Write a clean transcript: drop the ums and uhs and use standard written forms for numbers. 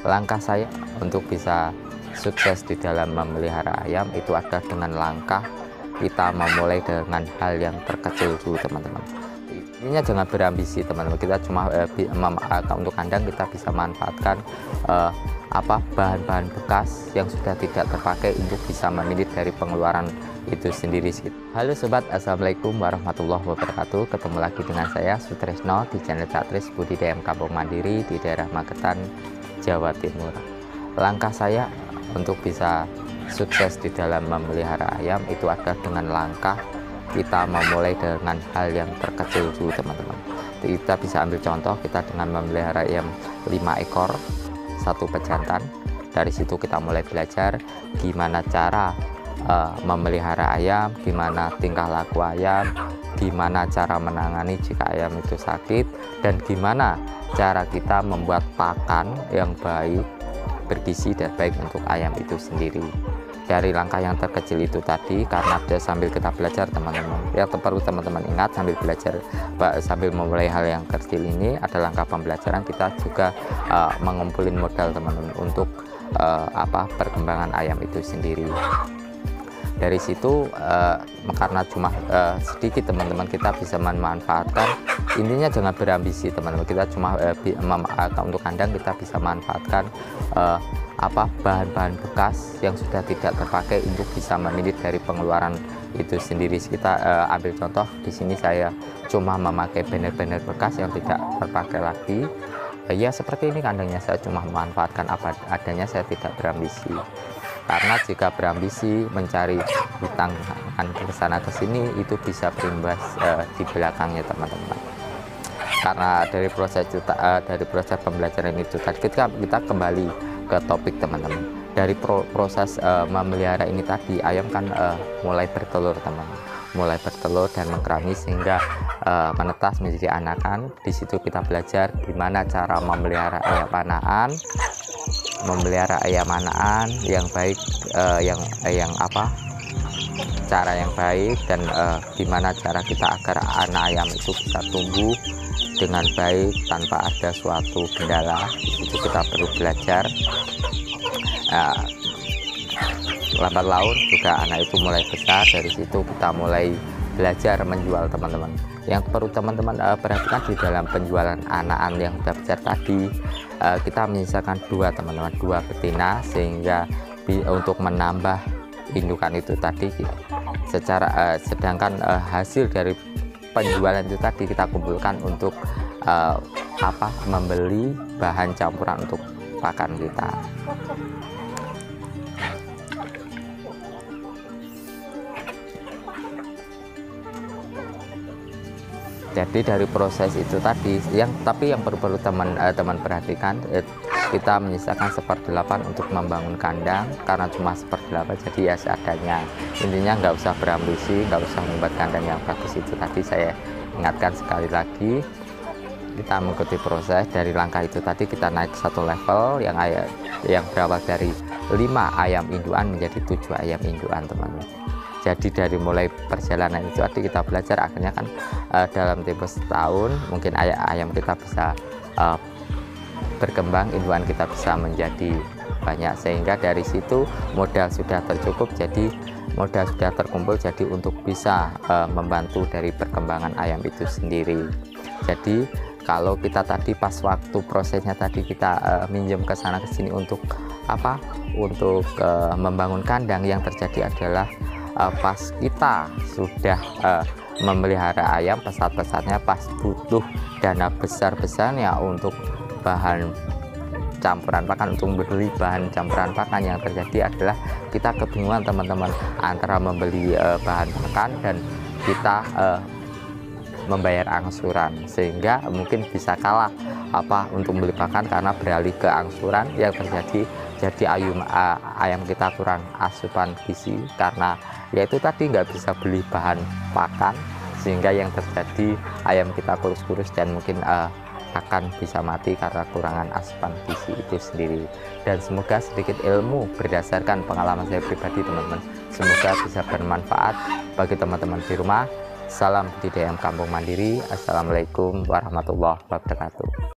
Langkah saya untuk bisa sukses di dalam memelihara ayam itu ada dengan langkah kita memulai dengan hal yang terkecil dulu, teman-teman. Intinya jangan berambisi, teman-teman. Kita cuma untuk kandang kita bisa manfaatkan bahan-bahan bekas yang sudah tidak terpakai untuk bisa meminit dari pengeluaran itu sendiri. Halo sobat, assalamualaikum warahmatullahi wabarakatuh. Ketemu lagi dengan saya Sutresno di channel Catris Budidaya Kampung Mandiri di daerah Magetan, Jawa Timur. Langkah saya untuk bisa sukses di dalam memelihara ayam itu ada dengan langkah kita memulai dengan hal yang terkecil dulu, teman-teman. Kita bisa ambil contoh kita dengan memelihara ayam 5 ekor, 1 pejantan. Dari situ kita mulai belajar gimana cara memelihara ayam, gimana tingkah laku ayam, gimana cara menangani jika ayam itu sakit, dan gimana cara kita membuat pakan yang baik, bergizi dan baik untuk ayam itu sendiri. Dari langkah yang terkecil itu tadi, karena sambil kita belajar, teman-teman, yang perlu teman-teman ingat, sambil belajar, sambil memulai hal yang kecil ini ada langkah pembelajaran, kita juga mengumpulin modal, teman-teman, untuk perkembangan ayam itu sendiri. Dari situ karena cuma sedikit, teman-teman, kita bisa memanfaatkan. Intinya jangan berambisi, teman-teman. Kita cuma untuk kandang kita bisa manfaatkan bahan-bahan bekas yang sudah tidak terpakai untuk bisa meminit dari pengeluaran itu sendiri. Kita ambil contoh di sini, saya cuma memakai banner-banner bekas yang tidak terpakai lagi. Ya seperti ini kandangnya, saya cuma memanfaatkan apa adanya, saya tidak berambisi. Karena jika berambisi mencari hutang ke sana ke sini, itu bisa berimbas di belakangnya, teman-teman. Karena dari proses pembelajaran itu tadi, kita kembali ke topik, teman-teman. Dari proses memelihara ini tadi, ayam kan mulai bertelur, teman-teman, mulai bertelur dan mengkerangi sehingga menetas menjadi anakan. Di situ kita belajar gimana cara memelihara ayam anakan yang baik, cara yang baik, dan gimana cara kita agar anak ayam itu bisa tumbuh dengan baik tanpa ada suatu kendala. Itu kita perlu belajar. Lambat laun juga anak itu mulai besar. Dari situ kita mulai belajar menjual, teman-teman. Yang perlu teman-teman perhatikan di dalam penjualan anakan yang sudah besar tadi, kita menyisakan 2, teman-teman, 2 betina, sehingga untuk menambah indukan itu tadi. Sedangkan hasil dari penjualan itu tadi kita kumpulkan untuk membeli bahan campuran untuk pakan kita. Jadi dari proses itu tadi, yang perlu teman perhatikan, kita menyisakan 1/8 untuk membangun kandang, karena cuma 1/8, jadi ya seadanya. Intinya nggak usah berambisi, nggak usah membuat kandang yang bagus. Itu tadi saya ingatkan sekali lagi, kita mengikuti proses. Dari langkah itu tadi kita naik 1 level yang berawal dari 5 ayam indukan menjadi 7 ayam indukan, teman-teman. Jadi dari mulai perjalanan itu tadi kita belajar, akhirnya kan dalam tempo setahun mungkin ayam kita bisa berkembang, indukan kita bisa menjadi banyak, sehingga dari situ modal sudah terkumpul, jadi untuk bisa membantu dari perkembangan ayam itu sendiri. Jadi kalau kita tadi pas waktu prosesnya tadi kita minjem ke sana ke sini untuk membangun kandang, yang terjadi adalah pas kita sudah memelihara ayam, pesat-pesatnya pas butuh dana besar-besarnya untuk bahan campuran pakan, untuk membeli bahan campuran pakan, yang terjadi adalah kita kebingungan, teman-teman, antara membeli bahan pakan dan kita membayar angsuran, sehingga mungkin bisa kalah untuk membeli pakan karena beralih ke angsuran. Yang terjadi jadi ayam kita kurang asupan gizi, karena yaitu tadi nggak bisa beli bahan pakan, sehingga yang terjadi ayam kita kurus-kurus dan mungkin akan bisa mati karena kurangan asupan gizi itu sendiri. Dan semoga sedikit ilmu berdasarkan pengalaman saya pribadi, teman-teman, semoga bisa bermanfaat bagi teman-teman di rumah. Salam budidaya kampung mandiri. Assalamualaikum warahmatullahi wabarakatuh.